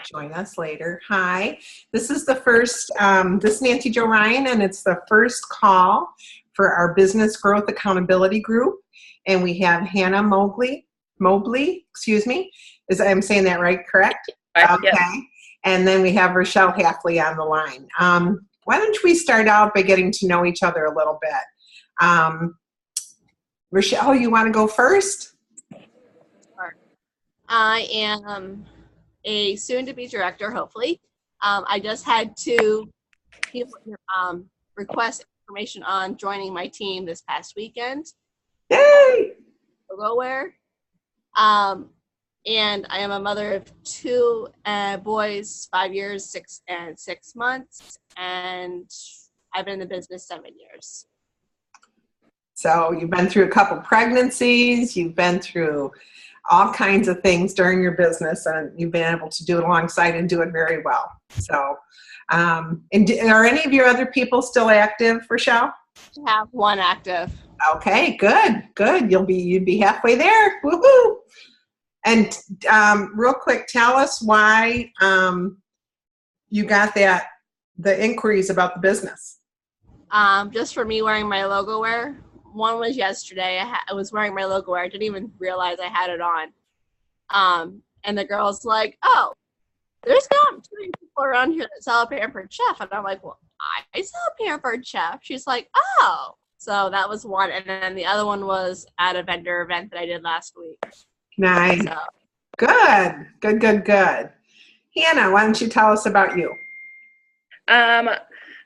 join us later. Hi, this is the first, this is Nancy Jo Ryan, and it's the first call for our Business Growth Accountability Group. And we have Hannah Mobley, excuse me. I'm saying that right, correct? Right, okay. yep. And then we have Rochelle Hafley on the line. Why don't we start out by getting to know each other a little bit? Rochelle, you want to go first? Sure. I am a soon-to-be director, hopefully. I just had to request information on joining my team this past weekend. Yay! Logo-wear. And I am a mother of two boys, 5 years, 6 and 6 months, and I've been in the business 7 years. So you've been through a couple pregnancies, you've been through all kinds of things during your business, and you've been able to do it alongside and do it very well. So, and are any of your other people still active, Rochelle? I have one active. Okay, good. You'd be halfway there. Woohoo! And real quick, tell us why you got the inquiries about the business. Just for me wearing my logo wear. One was yesterday. I was wearing my logo wear. I didn't even realize I had it on. And the girl's like, "Oh, there's not too many people around here that sell a Pampered Chef." And I'm like, "Well, I sell a Pampered Chef." She's like, "Oh." So that was one. And then the other one was at a vendor event that I did last week. Nice. So. Good. Hannah, why don't you tell us about you?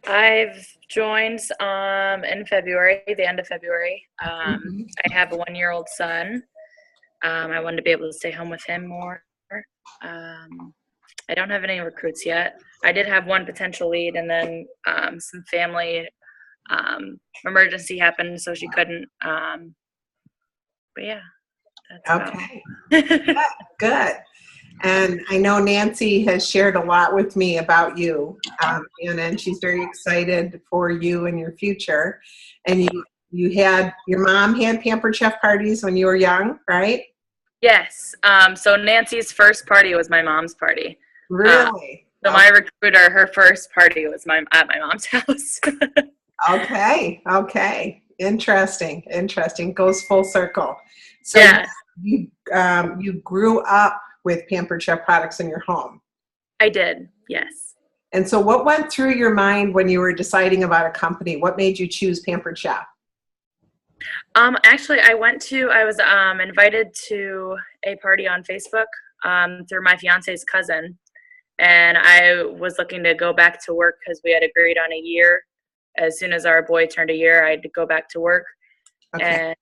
I've joined in February, the end of February. I have a 1-year-old son. I wanted to be able to stay home with him more. I don't have any recruits yet. I did have one potential lead, and then some family emergency happened, so she couldn't. But yeah. Okay. Good. And I know Nancy has shared a lot with me about you, and she's very excited for you and your future. And your mom had Pampered Chef parties when you were young, right? Yes. So Nancy's first party was my mom's party. Really? So my recruiter, her first party was at my mom's house. Okay. Interesting. Goes full circle. So yeah. You grew up with Pampered Chef products in your home. I did, yes. And so what went through your mind when you were deciding about a company? What made you choose Pampered Chef? Actually, I was invited to a party on Facebook through my fiance's cousin. And I was looking to go back to work because we had agreed on a year. As soon as our boy turned a year, I'd go back to work. Okay. And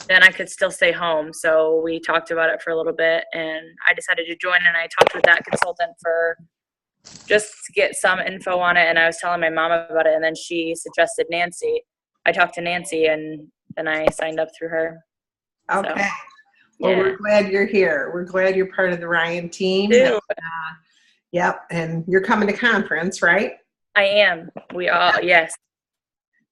then I could still stay home. So we talked about it for a little bit, and I decided to join, and I talked with that consultant for just to get some info on it, and I was telling my mom about it, and then she suggested Nancy. I talked to Nancy, and then I signed up through her. Okay. So, well, we're glad you're here. We're glad you're part of the Ryan team. Yep, and you're coming to conference, right? I am. We all, yes.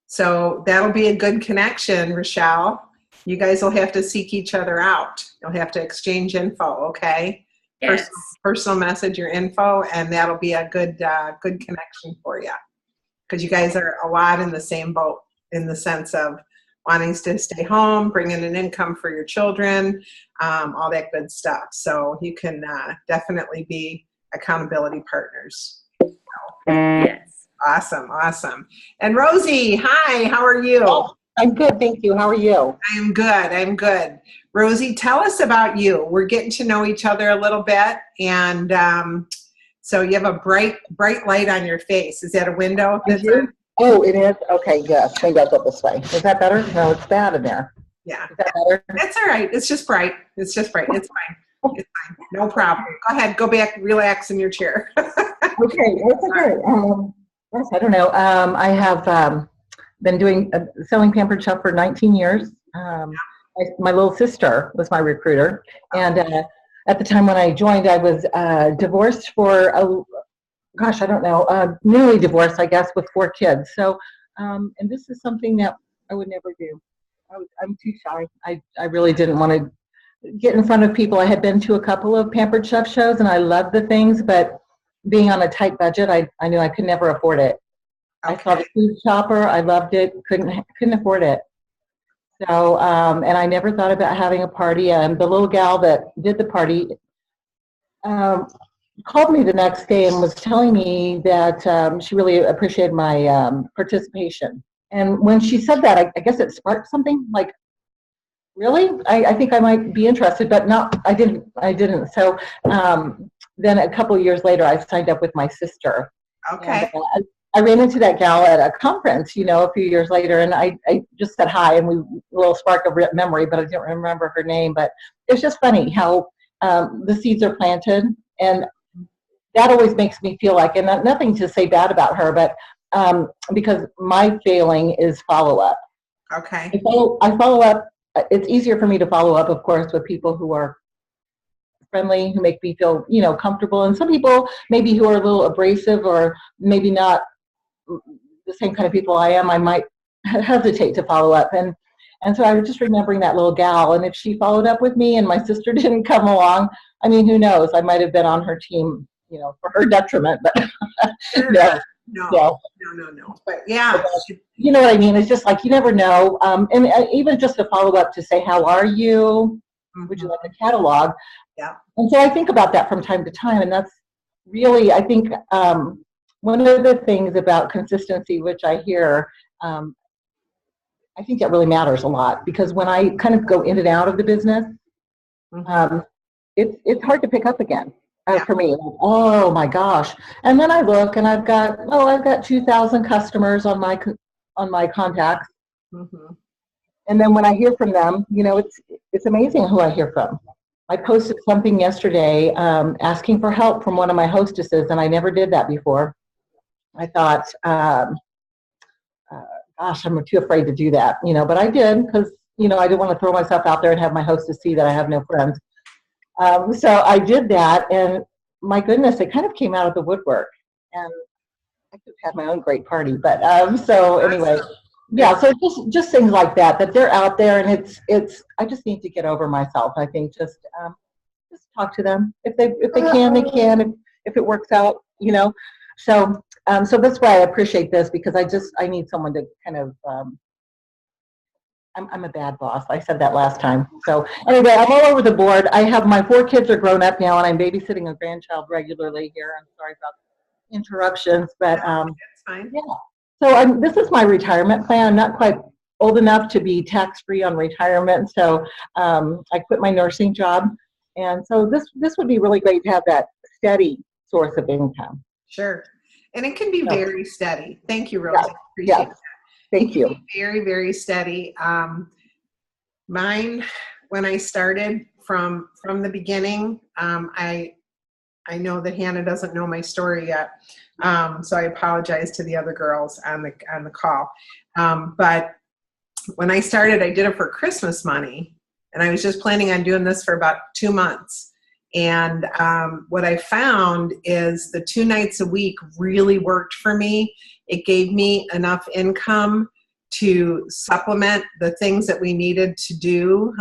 So that'll be a good connection, Rochelle. You guys will have to seek each other out. You'll have to exchange info, okay? Yes. Personal message your info, and that'll be a good connection for you. Because you guys are a lot in the same boat in the sense of wanting to stay home, bring in an income for your children, all that good stuff. So you can definitely be accountability partners. Yes. Awesome. And Rosie, hi, how are you? Oh, I'm good, thank you. How are you? I'm good. Rosie, tell us about you. We're getting to know each other a little bit, and so you have a bright light on your face. Is that a window? Oh, it is? Okay, yes. Maybe I'll go this way. Is that better? No, it's bad in there. Yeah. Is that better? That's all right. It's just bright. It's fine. No problem. Go ahead. Go back. Relax in your chair. Okay, that's okay. Yes, I don't know. I have been selling Pampered Chef for 19 years. My little sister was my recruiter, and at the time when I joined, I was divorced for I don't know, newly divorced, I guess, with 4 kids. So, and this is something that I would never do. I'm too shy. I really didn't want to get in front of people. I had been to a couple of Pampered Chef shows and I loved the things, but being on a tight budget, I knew I could never afford it. I saw the food shopper, I loved it, couldn't afford it. So, and I never thought about having a party. The little gal that did the party called me the next day and was telling me that she really appreciated my participation. And when she said that, I guess it sparked something like, really? I think I might be interested, but not, I didn't. So then a couple of years later, I signed up with my sister. Okay. And, I ran into that gal at a conference, you know, a few years later, and I just said hi, and a little spark of memory, but I didn't remember her name. But it's just funny how the seeds are planted, and that always makes me feel like, and nothing to say bad about her, but because my failing is follow-up. Okay. I follow up. It's easier for me to follow up, of course, with people who are friendly, who make me feel, you know, comfortable, and some people maybe who are a little abrasive or maybe not the same kind of people I am, I might hesitate to follow up. And so I was just remembering that little gal, and if she followed up with me and my sister didn't come along, I mean, who knows? I might have been on her team, you know, for her detriment, but Sure. no. No. But yeah. You know what I mean? It's just like, you never know. And even just a follow up to say, how are you? Would you like a catalog? Yeah. And so I think about that from time to time, and that's really, I think, one of the things about consistency, which I hear, I think that really matters a lot, because when I kind of go in and out of the business, it's hard to pick up again for me. Like, oh my gosh! And then I look, and I've got 2,000 customers on my contacts, and then when I hear from them, you know, it's amazing who I hear from. I posted something yesterday asking for help from one of my hostesses, and I never did that before. I thought, gosh, I'm too afraid to do that, you know, but I did, because, you know, I didn't want to throw myself out there and have my hostess see that I have no friends. So I did that, and my goodness, it kind of came out of the woodwork, and I could have had my own great party. But so anyway, yeah, so just things like that they're out there, and it's I just need to get over myself. I think just talk to them. If they can, they can. If it works out, you know. So so that's why I appreciate this, because I need someone to kind of I'm a bad boss. I said that last time. So anyway, I'm all over the board. I have my 4 kids are grown up now, and I'm babysitting a grandchild regularly here. I'm sorry about interruptions, but that's fine. yeah. So this is my retirement plan. I'm not quite old enough to be tax-free on retirement, so I quit my nursing job, and so this would be really great to have that steady source of income. Sure. And it can be very steady. Thank you, Rosie. Yeah. Appreciate that. Thank you. Very, very steady. Mine, when I started from the beginning, I know that Hannah doesn't know my story yet, so I apologize to the other girls on the call. But when I started, I did it for Christmas money, and I was just planning on doing this for about 2 months. And what I found is the 2 nights a week really worked for me. It gave me enough income to supplement the things that we needed to do.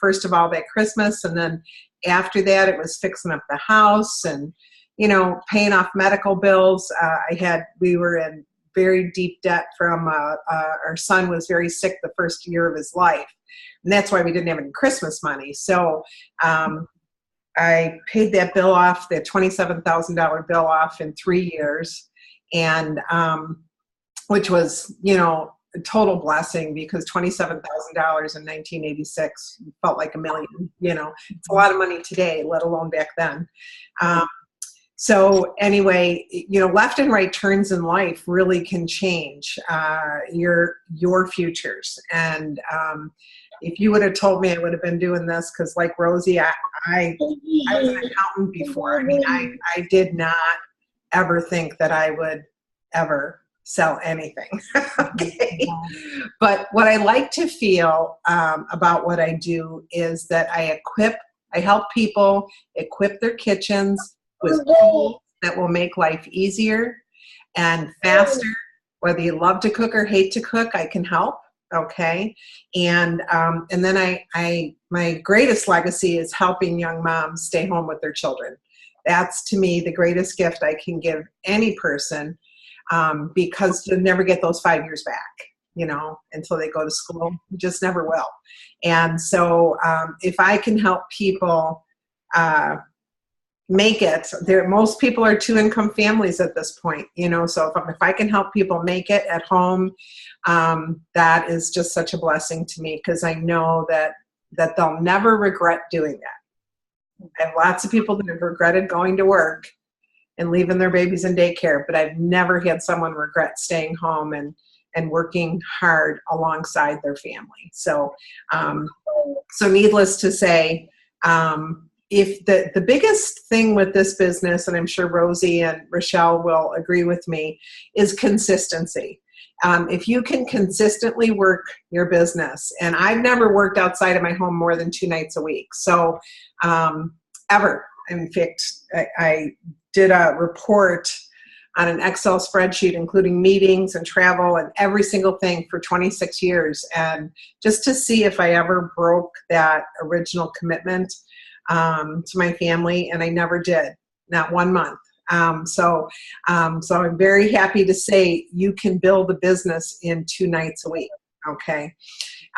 First of all, that Christmas, and then after that, it was fixing up the house and, you know, paying off medical bills. We were in very deep debt from our son was very sick the first year of his life, and that's why we didn't have any Christmas money. So I paid that bill off, that $27,000 bill off in 3 years, and which was, you know, a total blessing, because $27,000 in 1986 felt like $1 million. You know, it's a lot of money today, let alone back then. So anyway, you know, left and right turns in life really can change your futures. And if you would have told me I would have been doing this, because like Rosie, I was an accountant before. I mean, I did not ever think that I would ever sell anything. Okay. But what I like to feel about what I do is that I help people equip their kitchens with tools that will make life easier and faster. Whether you love to cook or hate to cook, I can help. Okay. And then my greatest legacy is helping young moms stay home with their children. That's, to me, the greatest gift I can give any person, because you'll never get those 5 years back, until they go to school. You just never will. And so if I can help people make it, most people are two-income families at this point, so if I can help people make it at home, that is just such a blessing to me, because I know that they'll never regret doing that. I have lots of people that have regretted going to work and leaving their babies in daycare, but I've never had someone regret staying home and working hard alongside their family. So, so needless to say, if the biggest thing with this business, and I'm sure Rosie and Rochelle will agree with me, is consistency. If you can consistently work your business, and I've never worked outside of my home more than 2 nights a week. So, ever. In fact, I did a report on an Excel spreadsheet, including meetings and travel and every single thing for 26 years. And just to see if I ever broke that original commitment to my family, and I never did, not 1 month. So I'm very happy to say you can build a business in 2 nights a week. Okay.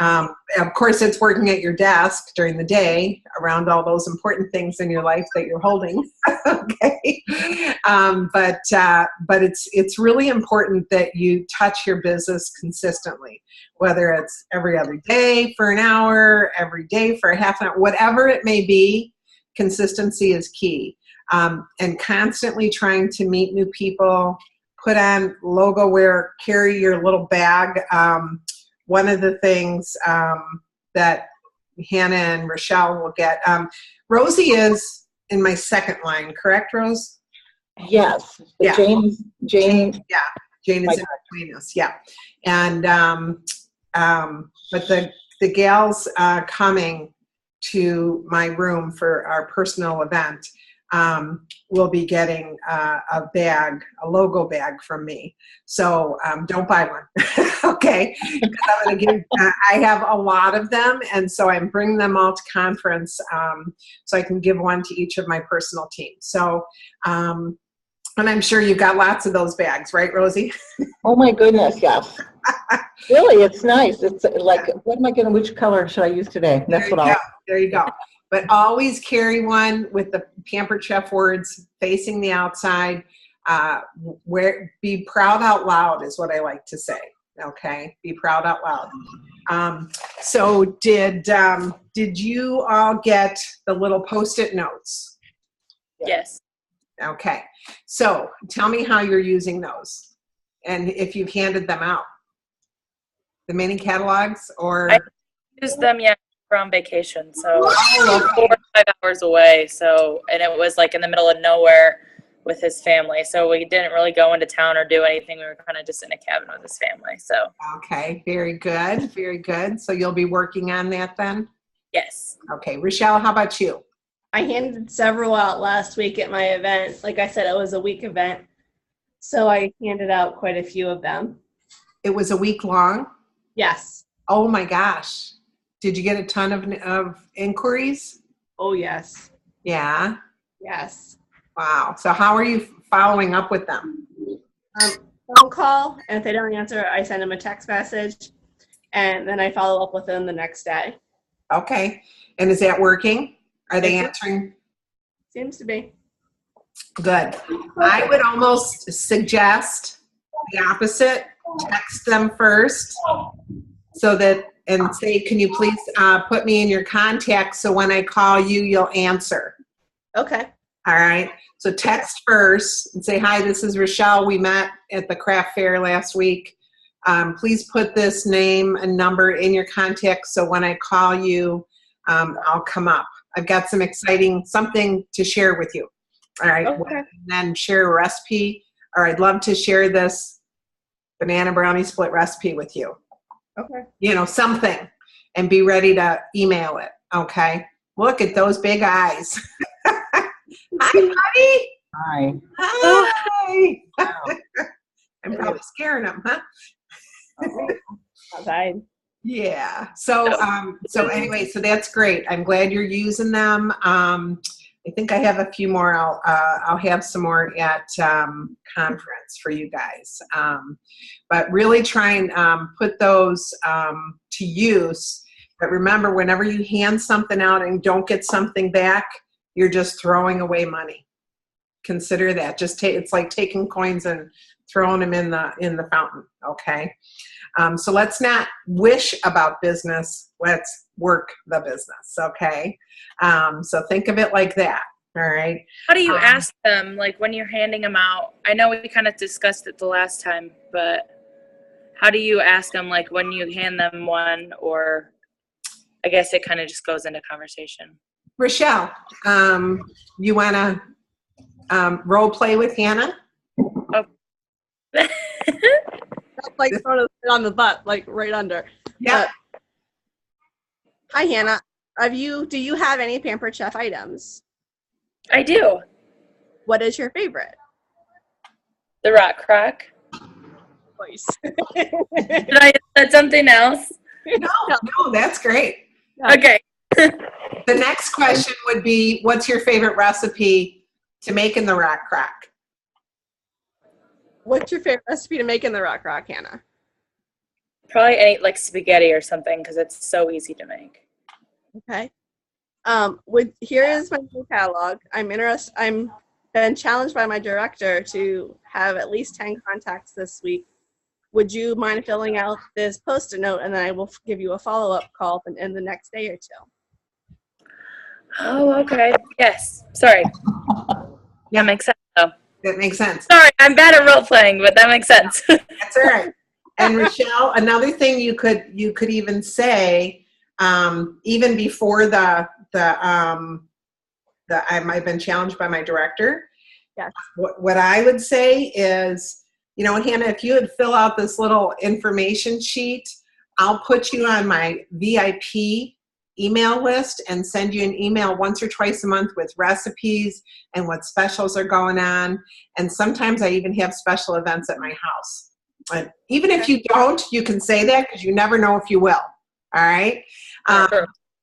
Of course, it's working at your desk during the day around all those important things in your life that you're holding. Okay. But it's really important that you touch your business consistently, whether it's every other day for an hour, every day for a half an hour, whatever it may be. Consistency is key. And constantly trying to meet new people, put on logo wear, carry your little bag. One of the things that Hannah and Rochelle will get, Rosie is in my second line, correct, Rose? Yes. Yeah. Jane. Yeah, Jane is in between us. Yeah, and but the gals coming to my room for our personal event will be getting a bag, a logo bag from me. So don't buy one, okay? Because I'm going to give. I have a lot of them, and so I'm bringing them all to conference, so I can give one to each of my personal teams. So, and I'm sure you've got lots of those bags, right, Rosie? Oh my goodness, yes. Really, it's nice. It's like, what am I going to, which color should I use today? That's what I'll. There you go. But always carry one with the Pampered Chef words facing the outside. Be proud out loud is what I like to say. Okay, be proud out loud. So did you all get the little Post-it notes? Yes. Okay. So tell me how you're using those, and if you've handed them out. The mini catalogs, or I used them, yeah. We're on vacation, so okay. 4 or 5 hours away. So, and it was like in the middle of nowhere with his family. So we didn't really go into town or do anything. We were kind of just in a cabin with his family. So. Okay, very good, very good. So you'll be working on that then? Yes. Okay, Rochelle, how about you? I handed several out last week at my event. Like I said, it was a week event. So I handed out quite a few of them. It was a week long? Yes. Oh my gosh. Did you get a ton of inquiries? Oh, yes. Yeah. Yes. Wow. So how are you following up with them? Phone call, and if they don't answer, I send them a text message, and then I follow up with them the next day. Okay. And is that working? Are they answering? Seems to be. Good. I would almost suggest the opposite. Text them first so that, and say, can you please put me in your contacts so when I call you, you'll answer. Okay. All right. So text first and say, hi, this is Rochelle. We met at the craft fair last week. Please put this name and number in your contacts so when I call you, I'll come up. I've got some exciting something to share with you. All right. Okay. And then share a recipe, or I'd love to share this banana brownie split recipe with you. Okay. Something, and be ready to email it. Okay. Look at those big eyes. Hi, buddy. Hi. Hi. Wow. I'm probably scaring them, huh? Okay. Yeah. So anyway, so that's great. I'm glad you're using them. I think I have a few more. I'll have some more at conference for you guys. But really try and put those to use. But remember, whenever you hand something out and don't get something back, you're just throwing away money. Consider that. It's like taking coins and throwing them in the fountain. Okay. So let's not wish about business. Let's work the business. Okay. So think of it like that. All right. How do you ask them, like when you're handing them out? I know we kind of discussed it the last time, but how do you ask them, like when you hand them one, or I guess it kind of just goes into conversation. Rochelle, you want to role play with Hannah? Oh. That's like sort of on the butt, like right under. Yeah. Hi, Hannah. Do you have any Pampered Chef items? I do. What is your favorite? The Rock Crock. Voice. Did I said something else? No, that's great. Okay. The next question would be, what's your favorite recipe to make in the Rock Crock? What's your favorite recipe to make in the Rock Crock, Hannah? Probably any like spaghetti or something because it's so easy to make. Okay. Here is my new catalog. I'm been challenged by my director to have at least 10 contacts this week. Would you mind filling out this Post-it note, and then I will give you a follow-up call in the next day or two? Oh, okay. Yes. Sorry. Yeah, makes sense though. That makes sense. Sorry, I'm bad at role playing, but that makes sense. That's all right. And Rochelle, another thing you could even say, even before I've been challenged by my director. Yes. What I would say is, Hannah, if you would fill out this little information sheet, I'll put you on my VIP email list and send you an email once or twice a month with recipes and what specials are going on. And sometimes I even have special events at my house. But even if you don't, you can say that because you never know if you will. All right.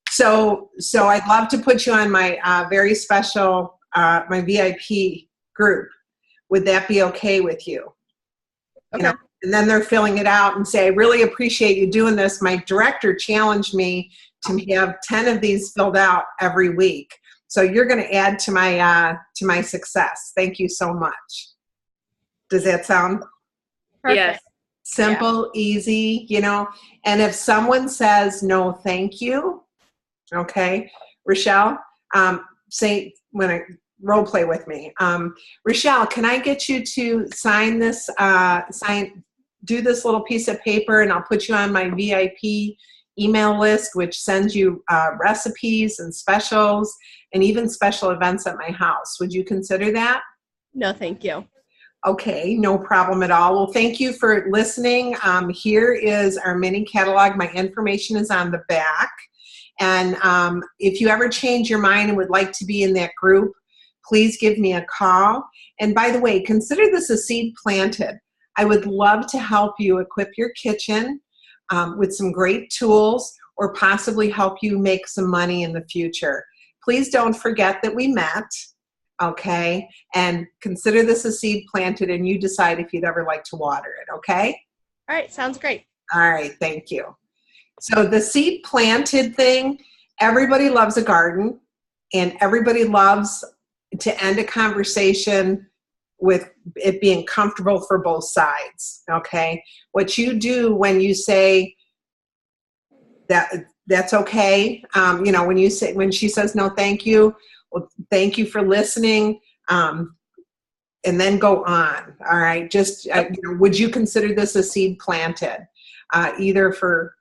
So I'd love to put you on my very special, my VIP group. Would that be okay with you? Okay. And then they're filling it out and say, I really appreciate you doing this. My director challenged me to have 10 of these filled out every week. So you're going to add to my success. Thank you so much. Does that sound Perfect. Yes. simple, easy, And if someone says no, thank you, okay, Rochelle, say when I role play with me. Rochelle, can I get you to sign this? Do this little piece of paper, and I'll put you on my VIP email list, which sends you recipes and specials and even special events at my house. Would you consider that? No, thank you. Okay, no problem at all. Well, thank you for listening. Here is our mini catalog. My information is on the back. And if you ever change your mind and would like to be in that group, please give me a call. And by the way, consider this a seed planted. I would love to help you equip your kitchen with some great tools, or possibly help you make some money in the future. Please don't forget that we met, okay? And consider this a seed planted, and you decide if you'd ever like to water it, okay? All right, sounds great. All right, thank you. So the seed planted thing, everybody loves a garden, and everybody loves to end a conversation with it being comfortable for both sides, okay? What you do when you say that's okay, when she says no thank you, well, thank you for listening, and then go on, all right? Just, would you consider this a seed planted? Either for,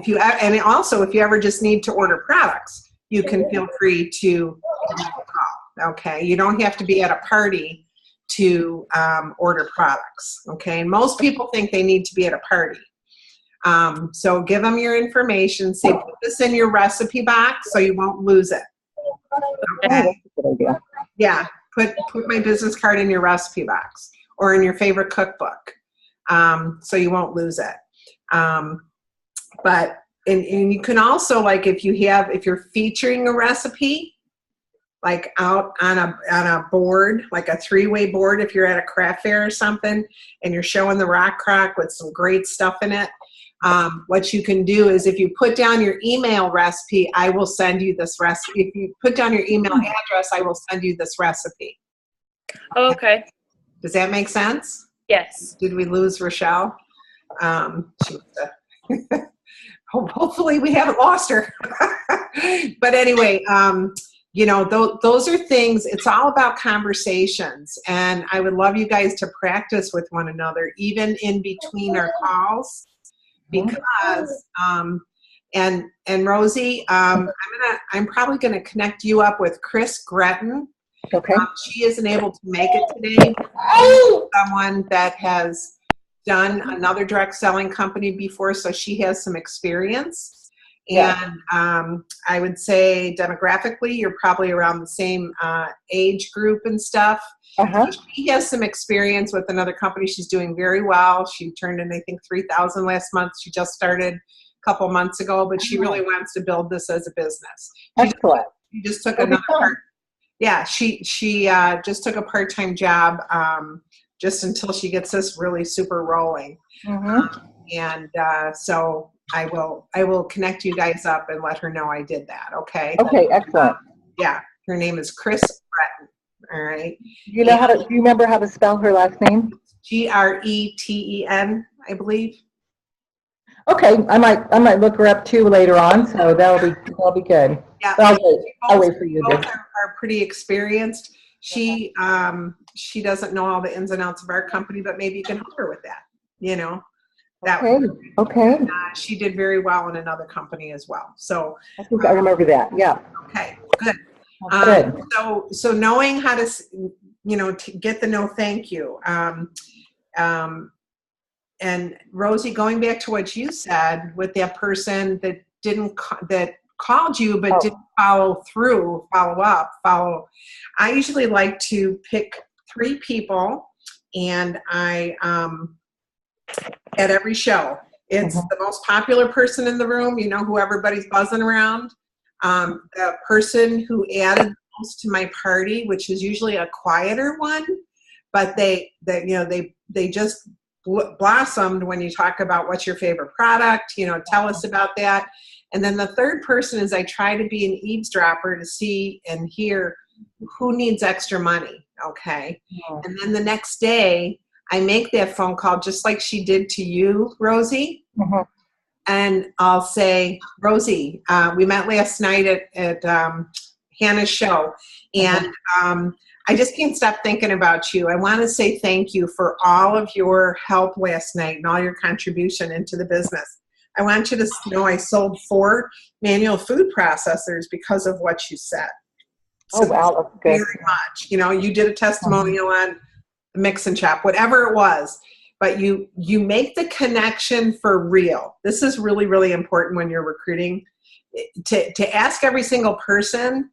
and also if you ever just need to order products, you can feel free to call, okay? You don't have to be at a party to order products, okay? And most people think they need to be at a party. So give them your information. Say, put this in your recipe box so you won't lose it. Okay? Yeah, put my business card in your recipe box or in your favorite cookbook, so you won't lose it. But and you can also, like, if you're featuring a recipe, like out on a board, like a 3-way board, if you're at a craft fair or something, and you're showing the rock crock with some great stuff in it, what you can do is if you put down your email recipe, I will send you this recipe. If you put down your email address, I will send you this recipe. Oh, okay. Does that make sense? Yes. Did we lose Rochelle? She was hopefully we haven't lost her. But anyway, you know, those are things, it's all about conversations. And I would love you guys to practice with one another, even in between our calls, because, and Rosie, I'm probably going to connect you up with Chris Gretton. Okay. She isn't able to make it today. Someone that has done another direct selling company before, so she has some experience. Yeah. And I would say demographically, you're probably around the same age group and stuff. Uh-huh. She has some experience with another company. She's doing very well. She turned in, I think, 3,000 last month. She just started a couple months ago, but she really wants to build this as a business. Excellent. She just took another part. Yeah, she just took a part-time job just until she gets this really super rolling. And so I will connect you guys up and let her know I did that. Okay. Okay. Excellent. Yeah, her name is Chris Breton. All right. Do you remember how to spell her last name? Greten, I believe. Okay, I might look her up too later on, so that'll be good. Yeah, I'll wait for you. Both are pretty experienced. She doesn't know all the ins and outs of our company, but maybe you can help her with that. You know, that okay. She did very well in another company as well. So I think I remember that. Yeah. Okay, good. Good. So knowing how to, to get the no thank you. And Rosie, going back to what you said with that person that that called you but didn't follow up. I usually like to pick 3 people, and I at every show, it's the most popular person in the room. You know, who everybody's buzzing around. The person who added the most to my party, which is usually a quieter one, but they just blossomed when you talk about what's your favorite product, tell us about that. And then the third person is I try to be an eavesdropper to see and hear who needs extra money. Okay. Yeah. And then the next day I make that phone call just like she did to you, Rosie. And I'll say, Rosie, we met last night at Hannah's show, and I just can't stop thinking about you. I want to say thank you for all of your help last night and all your contribution into the business. I want you to know I sold 4 manual food processors because of what you said. So wow, that's good. Very much. You did a testimonial on the mix and chop, whatever it was. But you make the connection for real. This is really, really important when you're recruiting. To ask every single person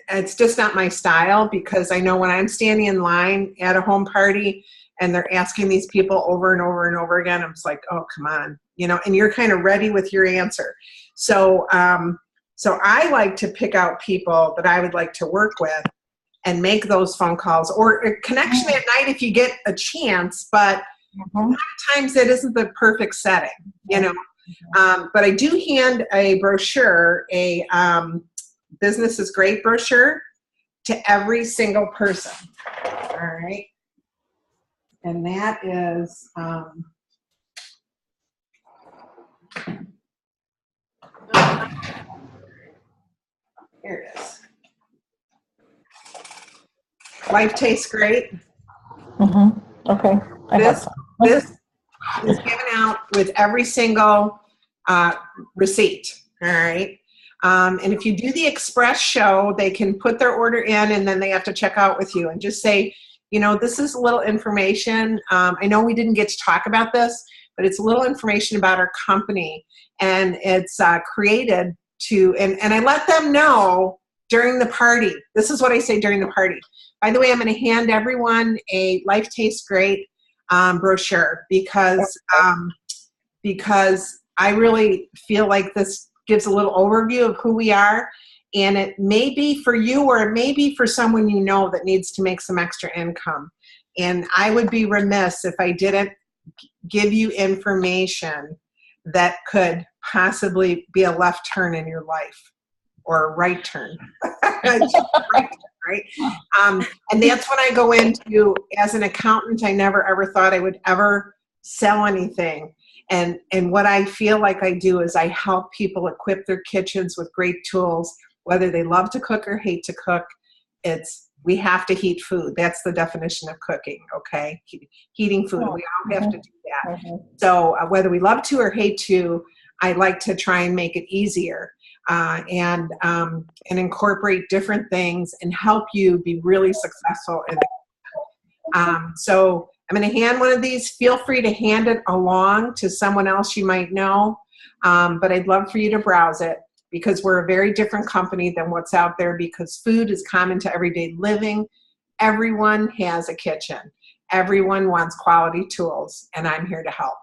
it's just not my style, because I know when I'm standing in line at a home party and they're asking these people over and over and over again, I'm just like, oh, come on, and you're kind of ready with your answer. So I like to pick out people that I would like to work with and make those phone calls, or a connection at night if you get a chance, but a lot of times that isn't the perfect setting, but I do hand a brochure, a Business is Great brochure, to every single person. All right. And that is, here it is. Life Tastes Great. Okay. This is given out with every single receipt. All right. And if you do the express show, they can put their order in and then they have to check out with you and just say, this is a little information. I know we didn't get to talk about this, but it's a little information about our company, and it's created to, and I let them know during the party. This is what I say during the party. By the way, I'm going to hand everyone a Life Tastes Great brochure, because because I really feel like this gives a little overview of who we are. And it may be for you, or it may be for someone you know that needs to make some extra income. And I would be remiss if I didn't give you information that could possibly be a left turn in your life, or a right turn. Right? And that's when I go into, as an accountant, I never ever thought I would ever sell anything. And what I feel like I do is I help people equip their kitchens with great tools, whether they love to cook or hate to cook. We have to heat food. That's the definition of cooking, okay? Heating food. We all have to do that. So whether we love to or hate to, I like to try and make it easier. And incorporate different things and help you be really successful in it. So I'm going to hand one of these. Feel free to hand it along to someone else you might know, but I'd love for you to browse it, because we're a very different company than what's out there, because food is common to everyday living. Everyone has a kitchen. Everyone wants quality tools, and I'm here to help.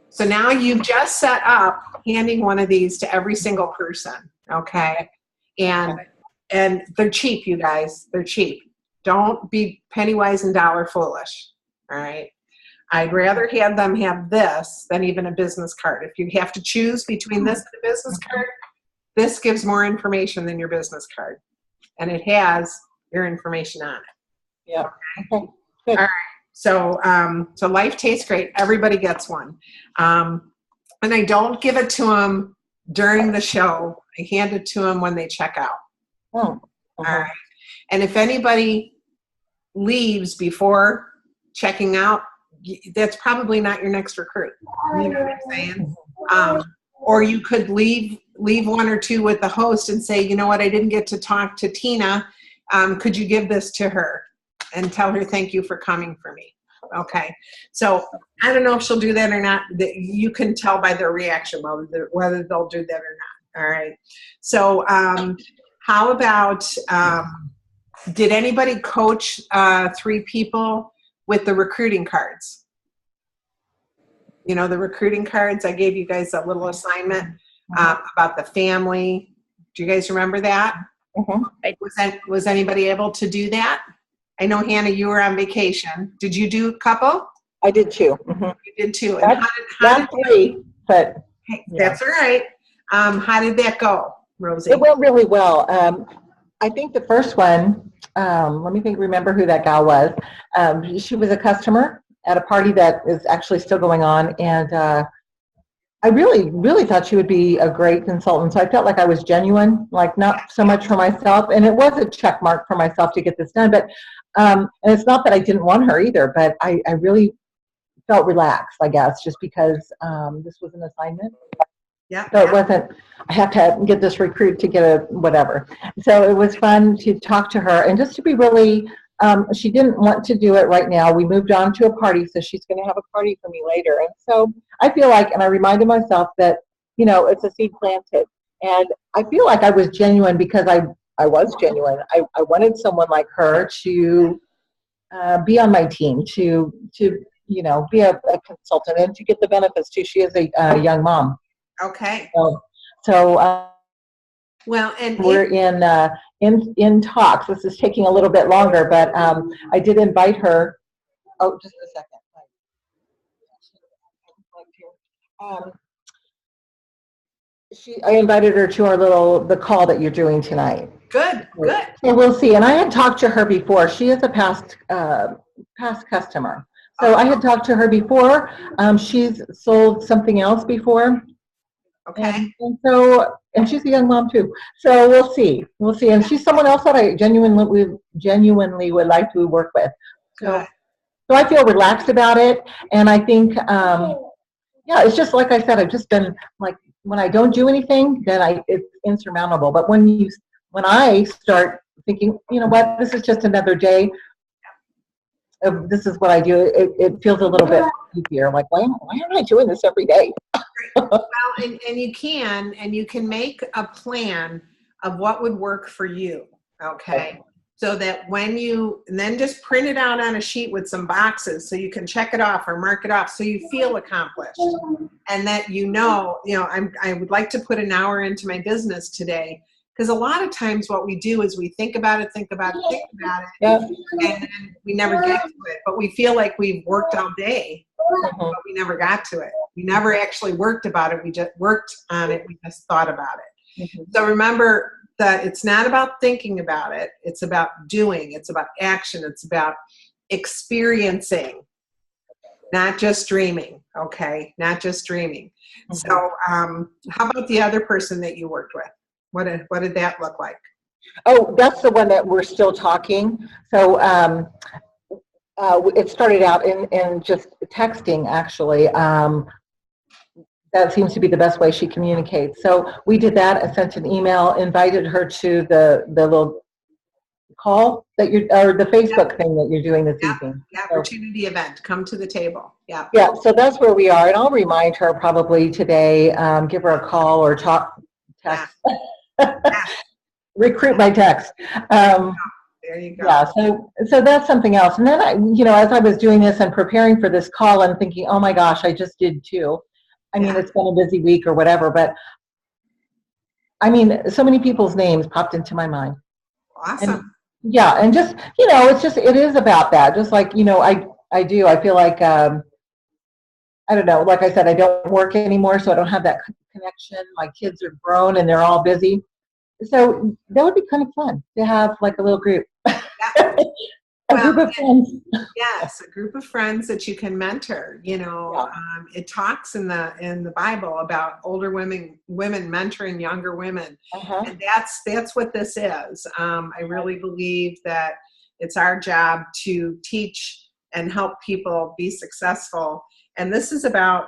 So now you've just set up handing one of these to every single person, okay? And they're cheap, you guys. They're cheap. Don't be penny wise and dollar foolish, all right? I'd rather have them have this than even a business card. If you have to choose between this and a business card, this gives more information than your business card. And it has your information on it. Yeah. Okay. Good. All right. So, so Life Tastes Great. Everybody gets one. And I don't give it to them during the show. I hand it to them when they check out. Oh. All right. And if anybody leaves before checking out, that's probably not your next recruit. You know what I'm saying? Or you could leave one or two with the host and say, you know what, I didn't get to talk to Tina. Could you give this to her and tell her thank you for coming for me? Okay. So I don't know if she'll do that or not. You can tell by their reaction whether they'll do that or not. All right. So how about, did anybody coach 3 people with the recruiting cards? You know, the recruiting cards, I gave you guys a little assignment about the family. Do you guys remember that? Was anybody able to do that? I know, Hannah, you were on vacation. Did you do a couple? I did too. You did too. And how did 3, but hey, that's all right. How did that go, Rosie? it went really well. I think the first one, let me remember who that gal was. She was a customer at a party that is actually still going on, and I really, really thought she would be a great consultant. So I felt like I was genuine, like not so much for myself, and it was a check mark for myself to get this done. But and it's not that I didn't want her either, but I really felt relaxed, I guess, just because this was an assignment. Yeah. So it wasn't, I have to get this recruit to get a whatever. So it was fun to talk to her and just to be really, she didn't want to do it right now. We moved on to a party, so she's going to have a party for me later. And so I feel like, and I reminded myself that, you know, it's a seed planted. And I feel like I was genuine because I was genuine. I wanted someone like her to be on my team, to you know, be a consultant and to get the benefits too. She is a young mom. Okay. So well, and we're in talks. This is taking a little bit longer, but I did invite her. Oh, just a second. I invited her to the call that you're doing tonight. Good. So we'll see. And I had talked to her before. She is a past customer. So I had talked to her before. She's sold something else before. Okay. And she's a young mom too. So we'll see. And she's someone else that I genuinely would like to work with. So I feel relaxed about it. And I think, yeah, it's just like I said, I've just been like, when I don't do anything, then it's insurmountable. But when I start thinking, you know what, this is just another day. This is what I do. It feels a little bit easier. Like, why aren't I doing this every day? Well, and you can make a plan of what would work for you. Okay. so that when you, and then just print it out on a sheet with some boxes so you can check it off or mark it off so you feel accomplished. And that I would like to put an hour into my business today. Because a lot of times what we do is we think about it, Yeah. and then we never get to it. But we feel like we've worked all day, but we never got to it. We never actually worked about it. We just worked on it. We just thought about it. So remember that it's not about thinking about it. It's about doing. It's about action. It's about experiencing, not just dreaming. Okay, not just dreaming. So how about the other person that you worked with? What did that look like? Oh, that's the one that we're still talking. So it started out in just texting, actually. That seems to be the best way she communicates. So we did that. I sent an email, invited her to the little call that or the Facebook thing that you're doing this evening. The opportunity event. Come to the table. Yeah. Yeah. So that's where we are, and I'll remind her probably today. Give her a call or text. Recruit by text. There you go. Yeah, so that's something else. And then as I was doing this and preparing for this call, I'm thinking, oh my gosh, I just did too. I mean, it's been a busy week or whatever, but I mean, so many people's names popped into my mind. Awesome. And just, it is about that. Just like, I feel like, I don't know, like I said, I don't work anymore, so I don't have that connection. My kids are grown and they're all busy. So that would be kind of fun to have like a little group. A group of friends. Yes, a group of friends that you can mentor. It talks in the Bible about older women mentoring younger women, and that's what this is. I really believe that it's our job to teach and help people be successful. And this is about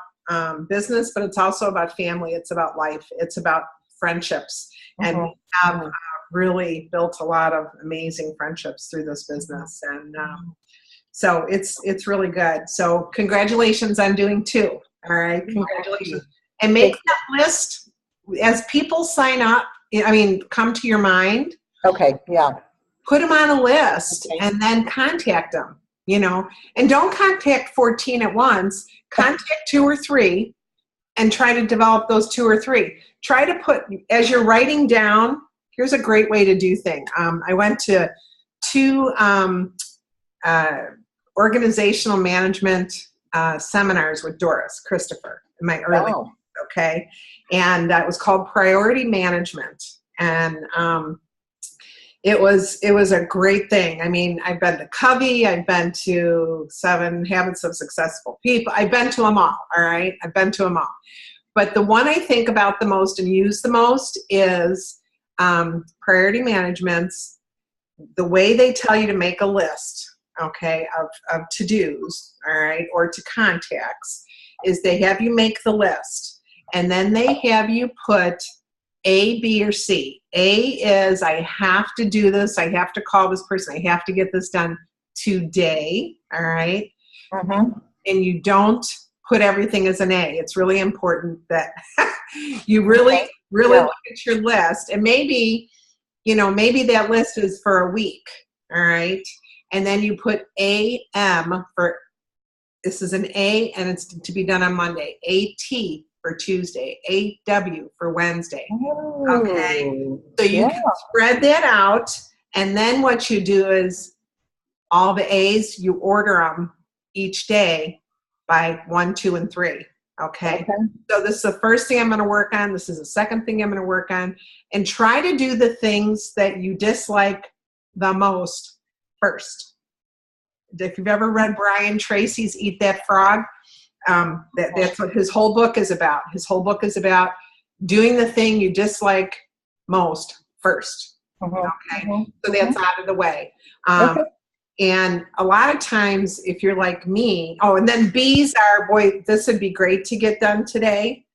business, but it's also about family. It's about life. It's about friendships, and we have really built a lot of amazing friendships through this business, and so it's really good. So congratulations on doing 2. All right, congratulations, and make that list as people sign up. I mean, come to your mind. Okay, yeah. Put them on a list, and then contact them. And don't contact 14 at once. Contact 2 or 3. And try to develop those 2 or 3. Try to put, as you're writing down, here's a great way to do things. I went to 2 organizational management seminars with Doris Christopher in my early days, okay? And it was called Priority Management. And it was a great thing. I mean, I've been to Covey, I've been to 7 Habits of Successful People. I've been to them all right? I've been to them all. But the one I think about the most and use the most is priority management's, the way they tell you to make a list, okay, of to-dos, all right, or to contacts, is they have you make the list. And then they have you put A, B, or C. A is, I have to do this. I have to call this person. I have to get this done today. All right. And you don't put everything as an A. It's really important that you really look at your list. And maybe that list is for a week. All right. And then you put AM for, this is an A and it's to be done on Monday. AT for Tuesday, AW for Wednesday. Okay, so you can spread that out, and then what you do is all the A's, you order them each day by 1, 2, and 3. Okay, so this is the first thing I'm going to work on. This is the second thing I'm going to work on, and try to do the things that you dislike the most first. If you've ever read Brian Tracy's Eat That Frog, that's what his whole book is about. His whole book is about doing the thing you dislike most first. Okay, so that's out of the way. And a lot of times, if you're like me, and then B's are, boy, this would be great to get done today.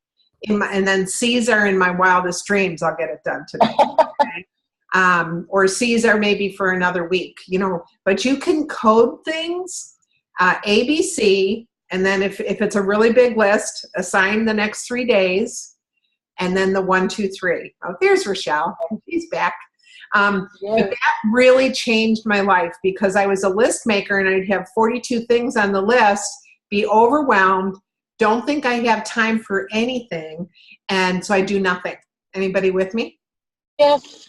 And then C's are in my wildest dreams, I'll get it done today. Okay? Or C's are maybe for another week, but you can code things, A, B, C. And then if it's a really big list, assign the next 3 days, and then the 1, 2, 3. Oh, there's Rochelle. She's back. But that really changed my life because I was a list maker and I'd have 42 things on the list, be overwhelmed, don't think I have time for anything, and so I do nothing. Anybody with me? Yes.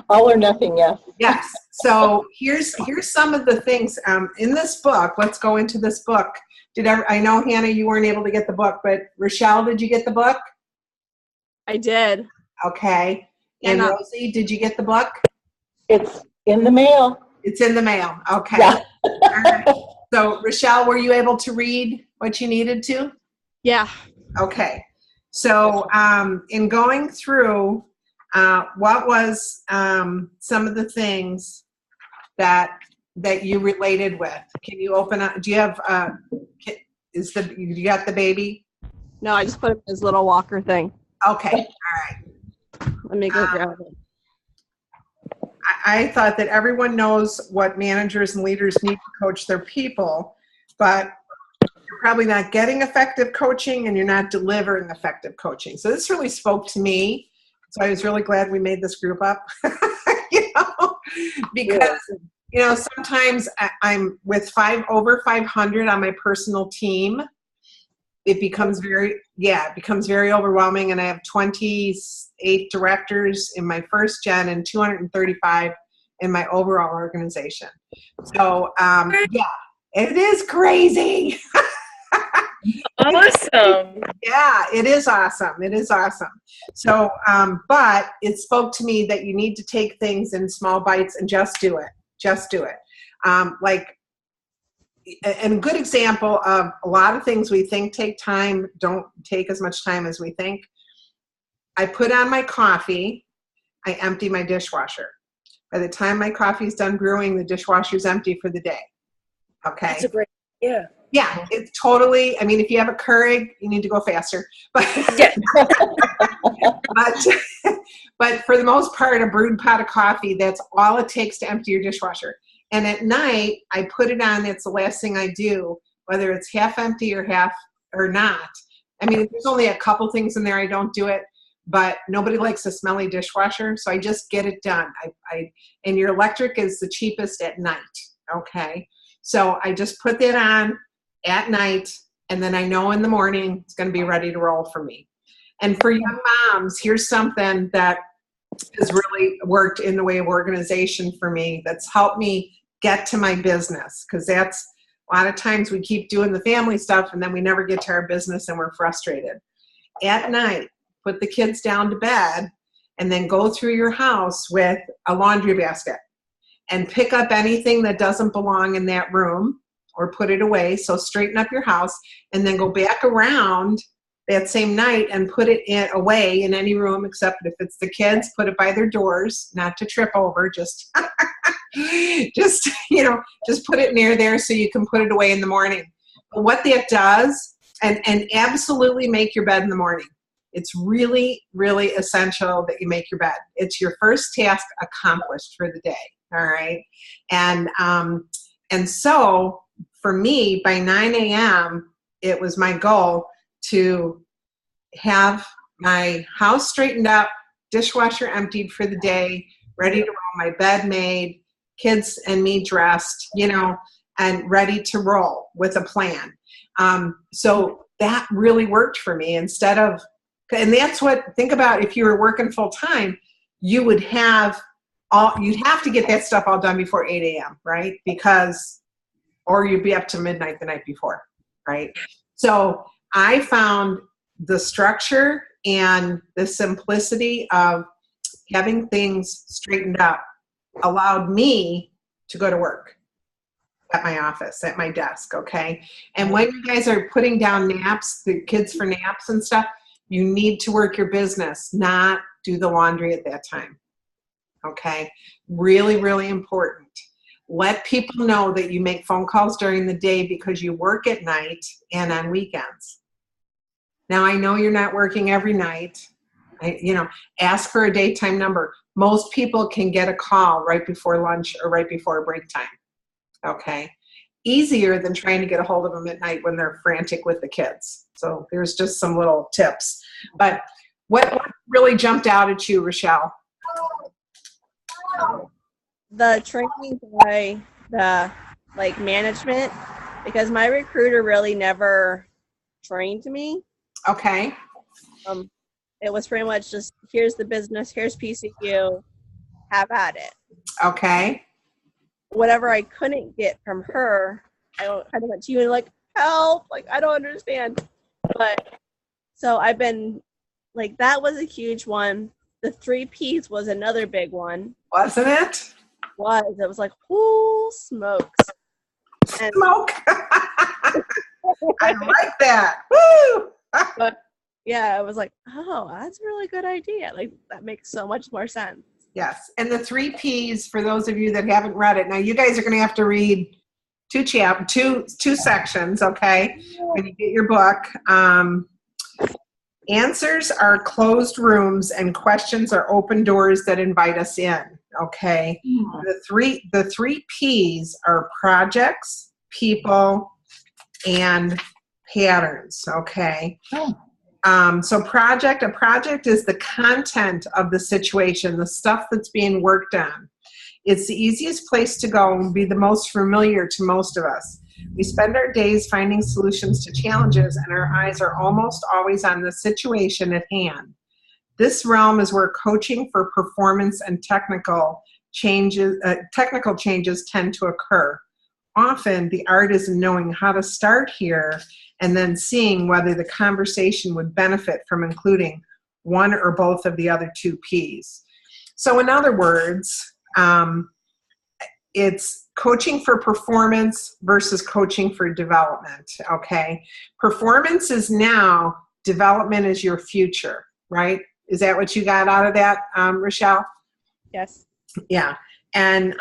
All or nothing, yes. Yes. So here's some of the things in this book. Let's go into this book. I know, Hannah, you weren't able to get the book, but Rochelle, did you get the book? I did. Okay. And Rosie, did you get the book? It's in the mail. It's in the mail. Okay. Yeah. All right. So Rochelle, were you able to read what you needed to? Yeah. Okay. So in going through what was some of the things that you related with? Can you open up? Do you have? You got the baby? No, I just put him in his little walker thing. Okay. All right. Let me go grab it. I thought that everyone knows what managers and leaders need to coach their people, but you're probably not getting effective coaching and you're not delivering effective coaching. So this really spoke to me. So I was really glad we made this group up, because, sometimes I'm with over 500 on my personal team. It becomes very overwhelming. And I have 28 directors in my first gen and 235 in my overall organization. So, it is crazy. Awesome. Yeah, it is awesome. It is awesome. So, but it spoke to me that you need to take things in small bites and just do it. Just do it. And a good example of a lot of things we think take time don't take as much time as we think. I put on my coffee. I empty my dishwasher. By the time my coffee is done brewing, the dishwasher's empty for the day. Okay. That's a great, yeah. Yeah, it's totally, if you have a Keurig, you need to go faster. But, Yeah. but for the most part, a brewed pot of coffee, that's all it takes to empty your dishwasher. And at night, I put it on. It's the last thing I do, whether it's half empty or not. There's only a couple things in there I don't do it, but nobody likes a smelly dishwasher, so I just get it done. And your electric is the cheapest at night, okay? So I just put that on at night, and then I know in the morning it's going to be ready to roll for me. And for young moms, here's something that has really worked in the way of organization for me that's helped me get to my business, because that's a lot of times we keep doing the family stuff and then we never get to our business and we're frustrated. At night, put the kids down to bed and then go through your house with a laundry basket and pick up anything that doesn't belong in that room or put it away. So straighten up your house and then go back around that same night and put it away in any room, except if it's the kids, put it by their doors, not to trip over, just put it near there so you can put it away in the morning. But what that does, and absolutely make your bed in the morning. It's really, really essential that you make your bed. It's your first task accomplished for the day. All right. And so for me, by 9 a.m., it was my goal to have my house straightened up, dishwasher emptied for the day, ready to roll, my bed made, kids and me dressed, and ready to roll with a plan. So that really worked for me and that's think about if you were working full time, you'd have to get that stuff all done before 8 a.m., right? Or you'd be up to midnight the night before, right? So I found the structure and the simplicity of having things straightened up allowed me to go to work at my office, at my desk, okay? And when you guys are putting down naps, the kids for naps and stuff, you need to work your business, not do the laundry at that time, okay? Really, really important. Let people know that you make phone calls during the day because you work at night and on weekends. Now, I know you're not working every night. Ask for a daytime number. Most people can get a call right before lunch or right before break time, okay? Easier than trying to get a hold of them at night when they're frantic with the kids. So there's just some little tips. But what really jumped out at you, Rochelle? the training by the management, because my recruiter really never trained me. Okay. It was pretty much just, here's the business, here's PCU, have at it. Okay. Whatever I couldn't get from her, I kind of went to you and like, help, like I don't understand. But so I've been like, that was a huge one. The 3 Ps was another big one. Wasn't it? It was like, whoo, smokes. And, Smoke. I like that. Woo! but yeah, I was like, oh, that's a really good idea. Like that makes so much more sense. Yes. And the 3 Ps, for those of you that haven't read it, now you guys are going to have to read two sections, okay, when you get your book. Answers are closed rooms and questions are open doors that invite us in, okay? The three Ps are projects, people, and patterns, okay? So a project is the content of the situation, the stuff that's being worked on. It's the easiest place to go and be the most familiar to most of us. We spend our days finding solutions to challenges, and our eyes are almost always on the situation at hand. This realm is where coaching for performance and technical changes tend to occur. Often, the art is in knowing how to start here and then seeing whether the conversation would benefit from including one or both of the other 2 Ps. So in other words, it's coaching for performance versus coaching for development, okay? Performance is now, development is your future, right? Is that what you got out of that, Rochelle? Yes. Yeah. And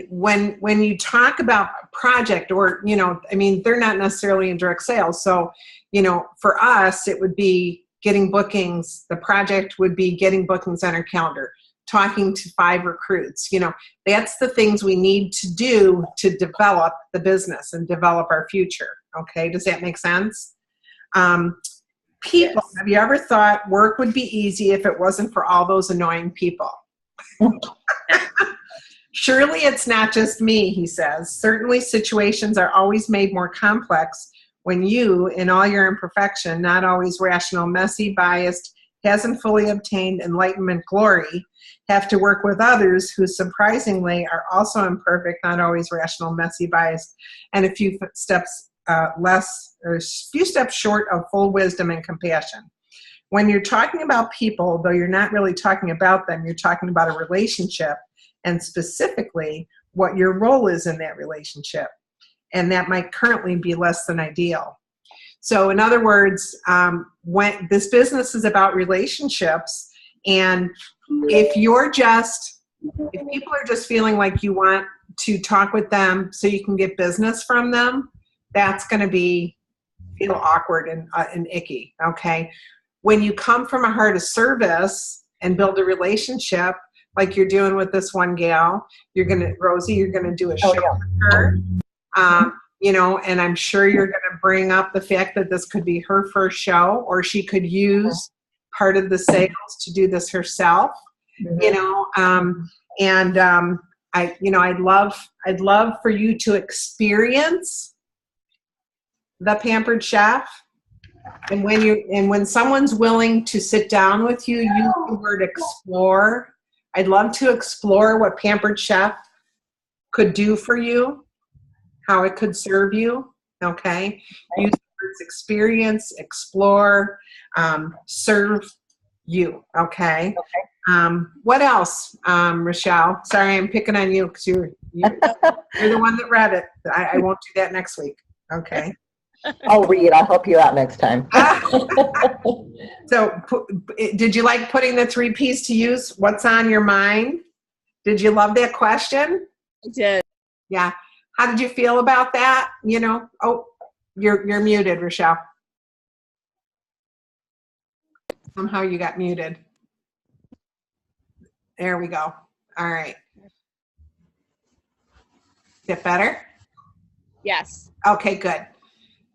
when you talk about project, or, you know, I mean, they're not necessarily in direct sales. So, you know, for us, it would be getting bookings. The project would be getting bookings on our calendar, talking to 5 recruits. You know, that's the things we need to do to develop the business and develop our future. Okay. Does that make sense? People, yes. Have you ever thought work would be easy if it wasn't for all those annoying people? Surely it's not just me, he says. Certainly situations are always made more complex when you, in all your imperfection, not always rational, messy, biased, hasn't fully obtained enlightenment glory, have to work with others who surprisingly are also imperfect, not always rational, messy, biased, and a few steps short of full wisdom and compassion. When you're talking about people, though you're not really talking about them, you're talking about a relationship, and specifically what your role is in that relationship. And that might currently be less than ideal. So in other words, when this business is about relationships, and if people are just feeling like you want to talk with them so you can get business from them, that's going to feel awkward and icky, okay? When you come from a heart of service and build a relationship, like you're doing with this one gal, Rosie, you're going to do a show with her. You know, and I'm sure you're going to bring up the fact that this could be her first show, or she could use part of the sales to do this herself. You know, I'd love for you to experience the Pampered Chef. And when someone's willing to sit down with you, use the word explore. I'd love to explore what Pampered Chef could do for you, how it could serve you, okay? Use the words experience, explore, serve you, okay? What else, Rochelle? Sorry, I'm picking on you because you're the one that read it. I won't do that next week, okay? I'll read. I'll help you out next time. So did you like putting the 3 Ps to use? What's on your mind? Did you love that question? I did. Yeah. How did you feel about that? You know, oh, you're muted, Rochelle. Somehow you got muted. There we go. All right. Is that better? Yes. Okay, good.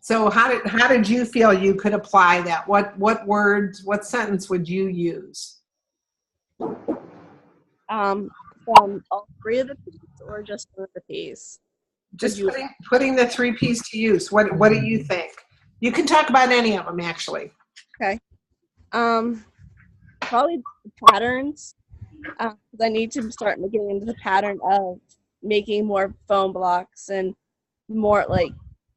So how did you feel you could apply that? What words, what sentence would you use? From all three of the P's or just one of the P's? Just you- putting the 3 P's to use. What do you think? You can talk about any of them, actually. Okay. Probably patterns. Because I need to start getting into the pattern of making more phone blocks and more like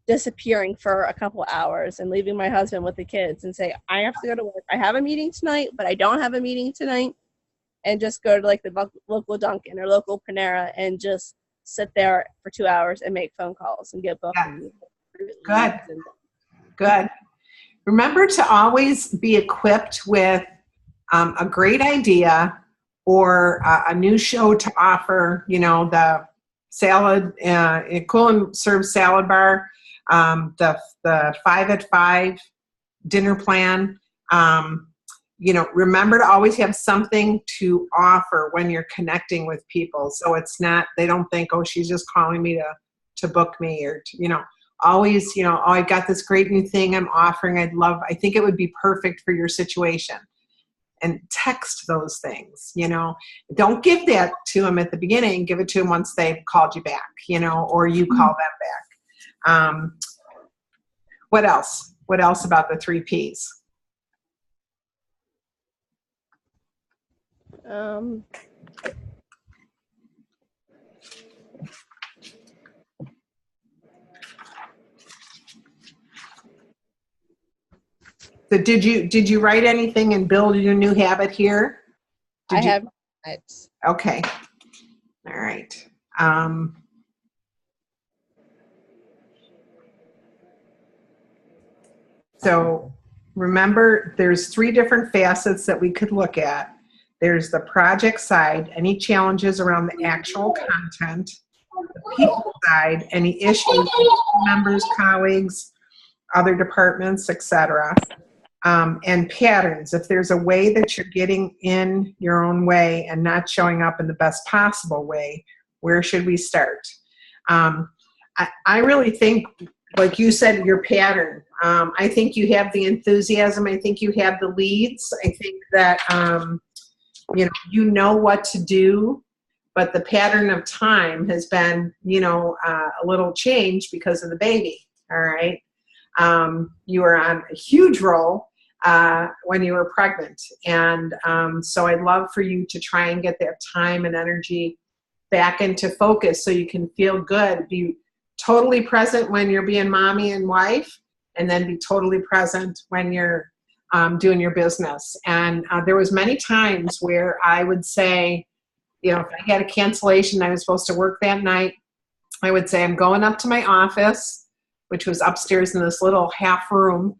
disappearing for a couple hours and leaving my husband with the kids and say, I have to go to work. I have a meeting tonight, but I don't have a meeting tonight. And just go to like the local Dunkin' or local Panera and just sit there for 2 hours and make phone calls and get bookings. Good. Good. Remember to always be equipped with a great idea or a new show to offer, the salad, cool and serve salad bar, the 5 at 5 dinner plan. Remember to always have something to offer when you're connecting with people. So it's not, they don't think, oh, she's just calling me to book me or, always, oh, I got this great new thing I'm offering. I think it would be perfect for your situation. And text those things, Don't give that to them at the beginning. Give it to them once they've called you back, or you call them back. What else? What else about the 3 Ps? So did you write anything and build your new habit here? I have it. Okay. All right. So remember, there's 3 different facets that we could look at. There's the project side, any challenges around the actual content, the people side, any issues with members, colleagues, other departments, etc. And patterns. If there's a way that you're getting in your own way and not showing up in the best possible way, where should we start? I really think, like you said, your pattern. I think you have the enthusiasm. I think you have the leads. I think that you know what to do, but the pattern of time has been, a little changed because of the baby. All right. You were on a huge roll when you were pregnant. And so I'd love for you to try and get that time and energy back into focus so you can feel good. Be totally present when you're being mommy and wife, and then be totally present when you're doing your business. And there was many times where I would say, if I had a cancellation, I was supposed to work that night, I would say, I'm going up to my office, which was upstairs in this little half room.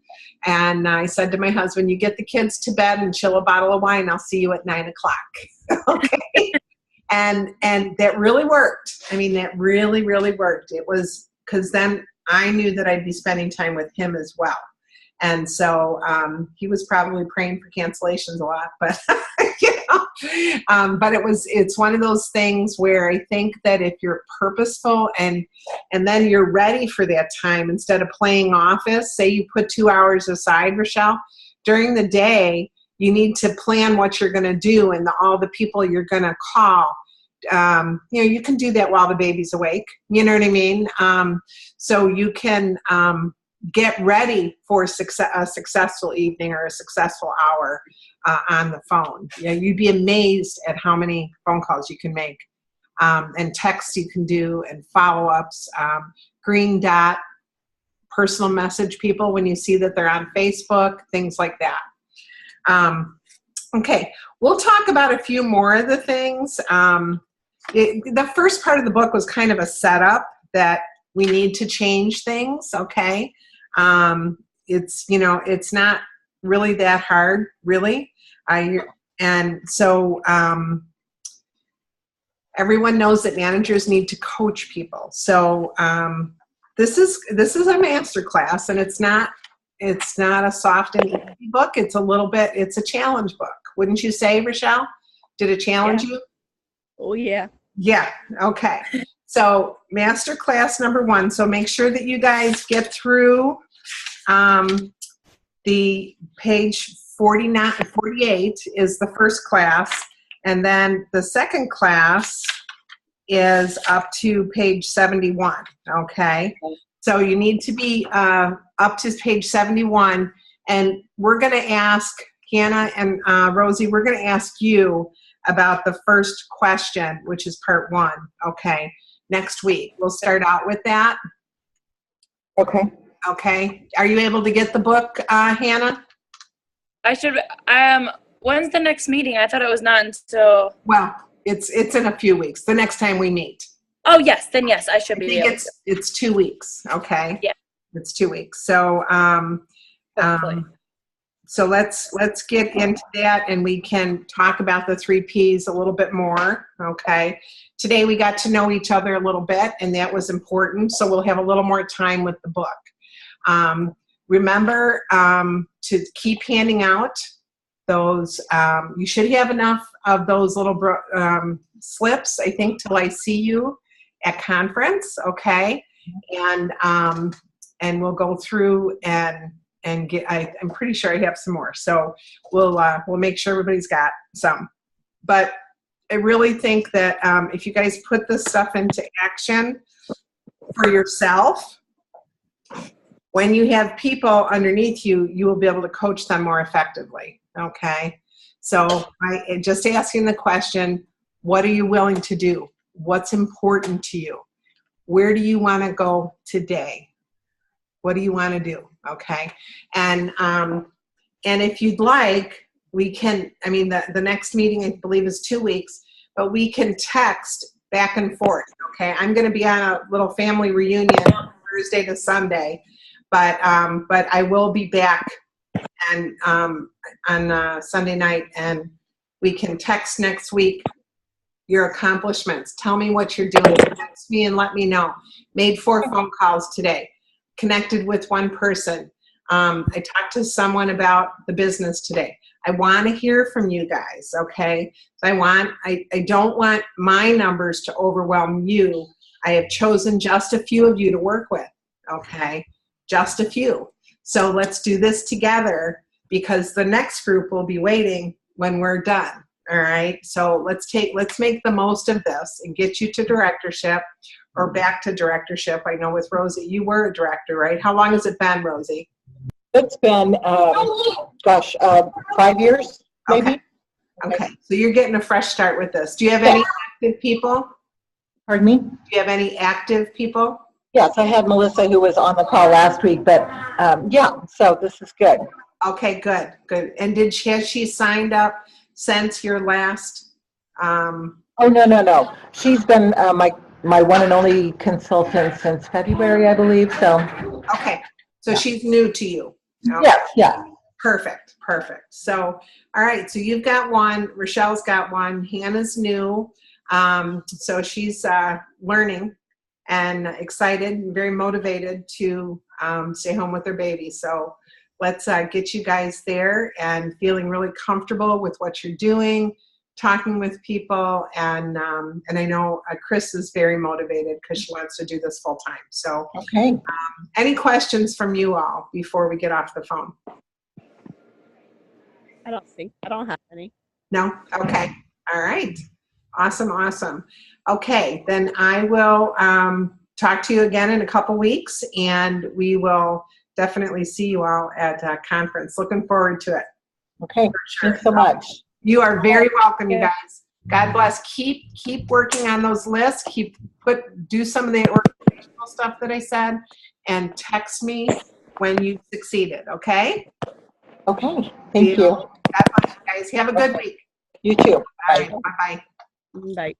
And I said to my husband, you get the kids to bed and chill a bottle of wine. I'll see you at 9:00. Okay. And that really worked. I mean, that really, really worked. It was because then I knew that I'd be spending time with him as well. And so he was probably praying for cancellations a lot, but but it's one of those things where I think that if you're purposeful and then you're ready for that time, instead of playing office, say you put 2 hours aside, Rochelle, during the day, you need to plan what you're going to do and all the people you're going to call. You can do that while the baby's awake. You know what I mean? So you can get ready for a successful evening or a successful hour on the phone. You'd be amazed at how many phone calls you can make, and texts you can do, and follow-ups, green dot, personal message people when you see that they're on Facebook, things like that. Okay, we'll talk about a few more of the things. The first part of the book was kind of a setup that we need to change things, okay? It's not really that hard, really. Everyone knows that managers need to coach people. So this is a master class, and it's not a soft and easy book. It's a challenge book. Wouldn't you say, Rochelle? Did it challenge you? Oh, yeah. Yeah. Okay. So master class number 1. So make sure that you guys get through the page 48 is the first class. And then the second class is up to page 71, okay? So you need to be up to page 71, and we're going to ask, Hannah and Rosie, we're going to ask you about the first question, which is part 1, okay? Next week. We'll start out with that. Okay. Okay. Are you able to get the book, Hannah? I should, when's the next meeting? I thought it was not until. Well, it's in a few weeks, the next time we meet. Oh, yes, then yes, I should I be think able to. it's 2 weeks, okay? Yeah. It's 2 weeks. So, Hopefully. so let's get into that, and we can talk about the 3 Ps a little bit more, okay? Today we got to know each other a little bit, and that was important, so we'll have a little more time with the book. Remember to keep handing out those, you should have enough of those little slips, I think, till I see you at conference, okay? And we'll go through and get, I'm pretty sure I have some more. So we'll make sure everybody's got some. But I really think that if you guys put this stuff into action for yourself, when you have people underneath you, you will be able to coach them more effectively, okay? So just asking the question, what are you willing to do? What's important to you? Where do you want to go today? What do you want to do? Okay. And if you'd like, we can, I mean, the next meeting, I believe, is 2 weeks, but we can text back and forth. Okay. I'm going to be on a little family reunion Thursday to Sunday, but I will be back and on Sunday night, and we can text next week your accomplishments. Tell me what you're doing. Text me and let me know. Made 4 phone calls today. Connected with 1 person. I talked to someone about the business today. I want to hear from you guys, okay? So I don't want my numbers to overwhelm you. I have chosen just a few of you to work with, okay? Just a few. So let's do this together, because the next group will be waiting when we're done, all right? So let's make the most of this and get you to directorship or back to directorship. I know with Rosie, you were a director, right? How long has it been, Rosie? It's been, 5 years, maybe. Okay, so you're getting a fresh start with this. Do you have any active people? Pardon me? Do you have any active people? Yes, I had Melissa, who was on the call last week, but yeah, so this is good. Okay, good. And has she signed up since your last? Oh, no. She's been my one and only consultant since February, I believe, so. Okay, so she's new to you. Okay. Yes, yeah. Perfect. So, all right, so you've got 1, Rochelle's got 1, Hannah's new, so she's learning and excited and very motivated to stay home with their baby. So let's get you guys there and feeling really comfortable with what you're doing, talking with people, and I know Chris is very motivated because she wants to do this full time. So, Okay. Any questions from you all before we get off the phone? I don't have any. No? Okay. All right. Awesome. Okay, then I will talk to you again in a couple weeks, and we will definitely see you all at a conference. Looking forward to it. Okay. Sure. Thanks so much. You are very welcome, you guys. God bless. Keep working on those lists. Do some of the organizational stuff that I said, and text me when you succeeded. Okay. Okay. Thank you. God bless you guys. Have a good week. You too. All right. Bye-bye. Bye.